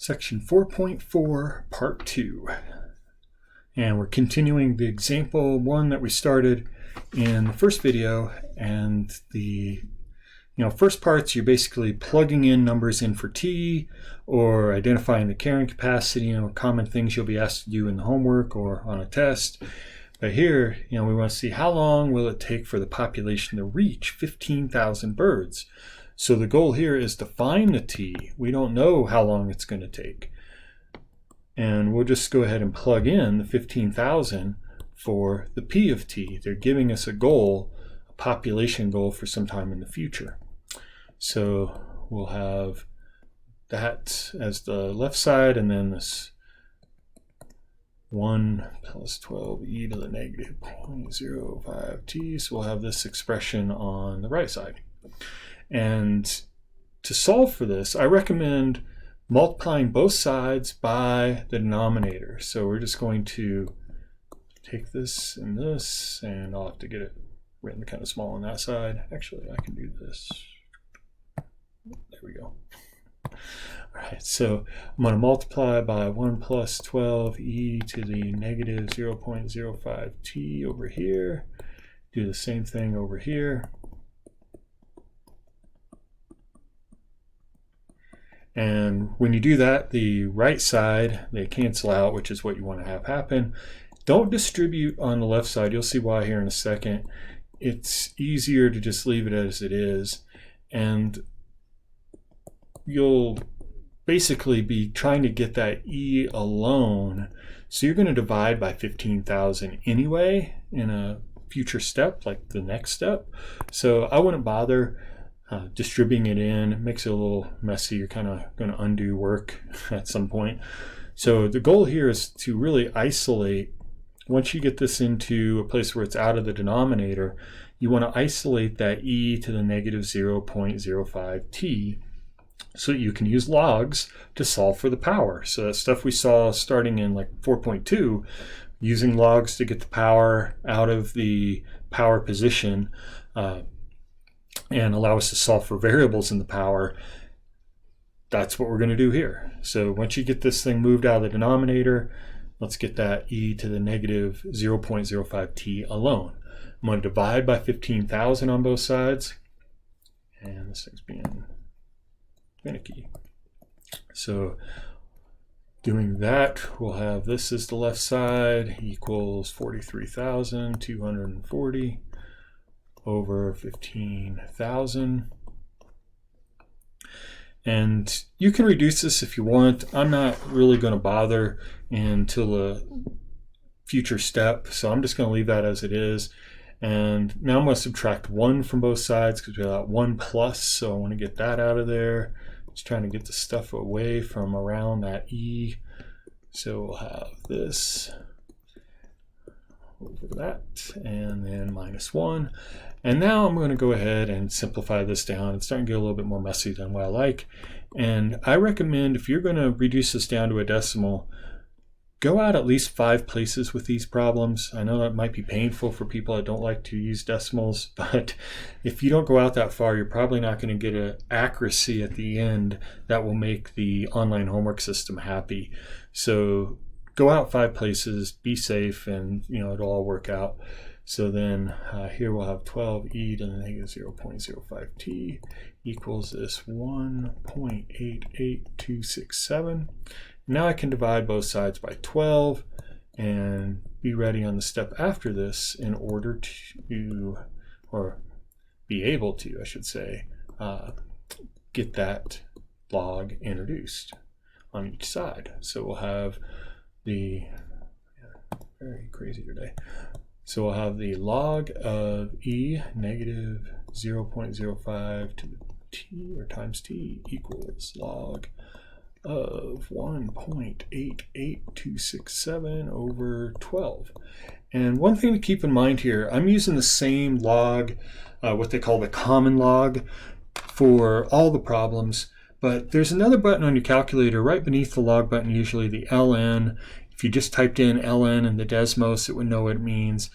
Section 4.4, Part 2. And we're continuing the example one that we started in the first video. And the first parts, you're basically plugging in numbers in for t, or identifying the carrying capacity, common things you'll be asked to do in the homework or on a test. But here, we want to see how long will it take for the population to reach 15,000 birds. So the goal here is to find the t. We don't know how long it's going to take. And we'll just go ahead and plug in the 15,000 for the p of t. They're giving us a goal, a population goal for some time in the future. So we'll have that as the left side, and then this 1 plus 12e to the negative 0.05t. So we'll have this expression on the right side. And to solve for this, I recommend multiplying both sides by the denominator. So we're just going to take this, and I'll have to get it written kind of small on that side. Actually, I can do this. There we go. All right, so I'm going to multiply by 1 plus 12e to the negative 0.05t over here. Do the same thing over here. And when you do that, the right side, they cancel out, which is what you want to have happen. Don't distribute on the left side. You'll see why here in a second. It's easier to just leave it as it is. And you'll basically be trying to get that e alone. So you're going to divide by 15,000 anyway in a future step, like the next step. So I wouldn't bother distributing it in. It makes it a little messy. You're kind of going to undo work at some point. So the goal here is to really isolate. Once you get this into a place where it's out of the denominator, you want to isolate that e to the negative 0.05t so that you can use logs to solve for the power. So that stuff we saw starting in like 4.2, using logs to get the power out of the power position, and allow us to solve for variables in the power. That's what we're going to do here. So once you get this thing moved out of the denominator, let's get that e to the negative 0.05t alone. I'm going to divide by 15,000 on both sides. And this thing's being finicky. So doing that, we'll have this as the left side equals 43,240 over 15,000. And you can reduce this if you want. I'm not really going to bother until a future step, so I'm just going to leave that as it is. And now I'm going to subtract 1 from both sides because we got 1 plus, so I want to get that out of there. Just trying to get the stuff away from around that e. So we'll have this over that, and then minus 1. And now I'm going to go ahead and simplify this down. It's starting to get a little bit more messy than what I like. And I recommend, if you're going to reduce this down to a decimal, go out at least 5 places with these problems. I know that might be painful for people that don't like to use decimals, but if you don't go out that far, you're probably not going to get an accuracy at the end that will make the online homework system happy. So go out 5 places, be safe, and it'll all work out. So then here we'll have 12e to the negative 0.05t equals this 1.88267. Now I can divide both sides by 12 and be ready on the step after this in order to, or be able to, I should say, get that log introduced on each side. So we'll have the, very crazy today. So we'll have the log of e negative 0.05 to the t, or times t, equals log of 1.88267 over 12. And one thing to keep in mind here, I'm using the same log, what they call the common log, for all the problems. But there's another button on your calculator right beneath the log button, usually the ln. If you just typed in ln and the Desmos, it would know what it means.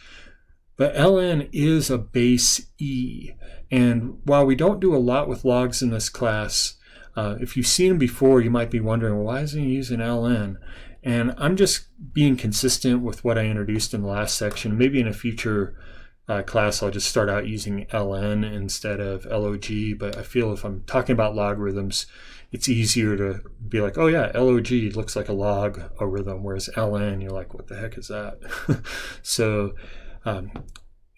But ln is a base e. And while we don't do a lot with logs in this class, If you've seen them before, you might be wondering, well, why isn't he using ln? And I'm just being consistent with what I introduced in the last section. Maybe in a future class, I'll just start out using ln instead of log, but I feel if I'm talking about logarithms, it's easier to be like, oh yeah, log looks like a logarithm, whereas ln, you're like, what the heck is that? So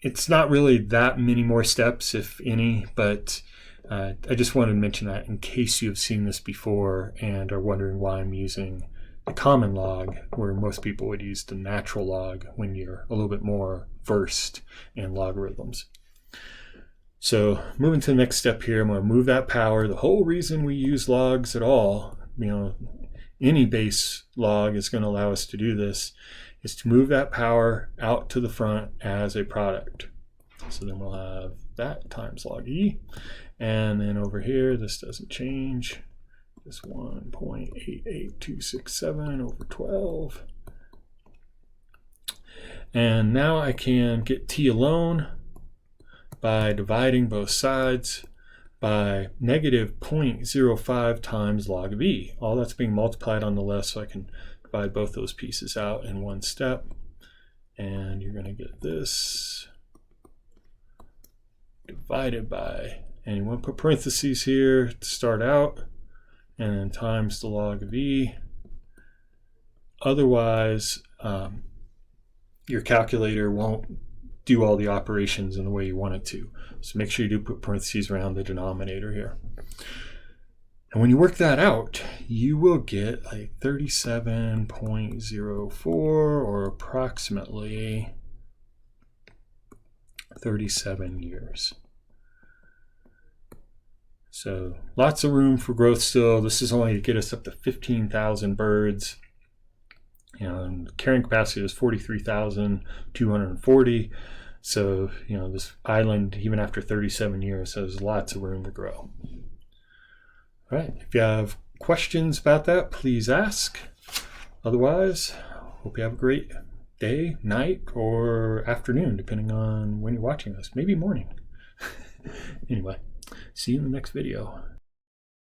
it's not really that many more steps, if any, but I just wanted to mention that in case you've seen this before and are wondering why I'm using the common log, where most people would use the natural log when you're a little bit more versed in logarithms. So moving to the next step here, I'm going to move that power. The whole reason we use logs at all, any base log is going to allow us to do this, is to move that power out to the front as a product. So then we'll have that times log e. And then over here, this doesn't change. This 1.88267 over 12. And now I can get t alone by dividing both sides by negative 0.05 times log of e. All that's being multiplied on the left, so I can divide both those pieces out in one step. And you're going to get this divided by, and you want to put parentheses here to start out, and then times the log of e. Otherwise, your calculator won't do all the operations in the way you want it to. So make sure you do put parentheses around the denominator here. And when you work that out, you will get like 37.04, or approximately 37 years. So lots of room for growth still. This is only to get us up to 15,000 birds. And the carrying capacity is 43,240. So, this island, even after 37 years, has lots of room to grow. All right, if you have questions about that, please ask. Otherwise, hope you have a great day, night, or afternoon, depending on when you're watching this. Maybe morning. Anyway, see you in the next video.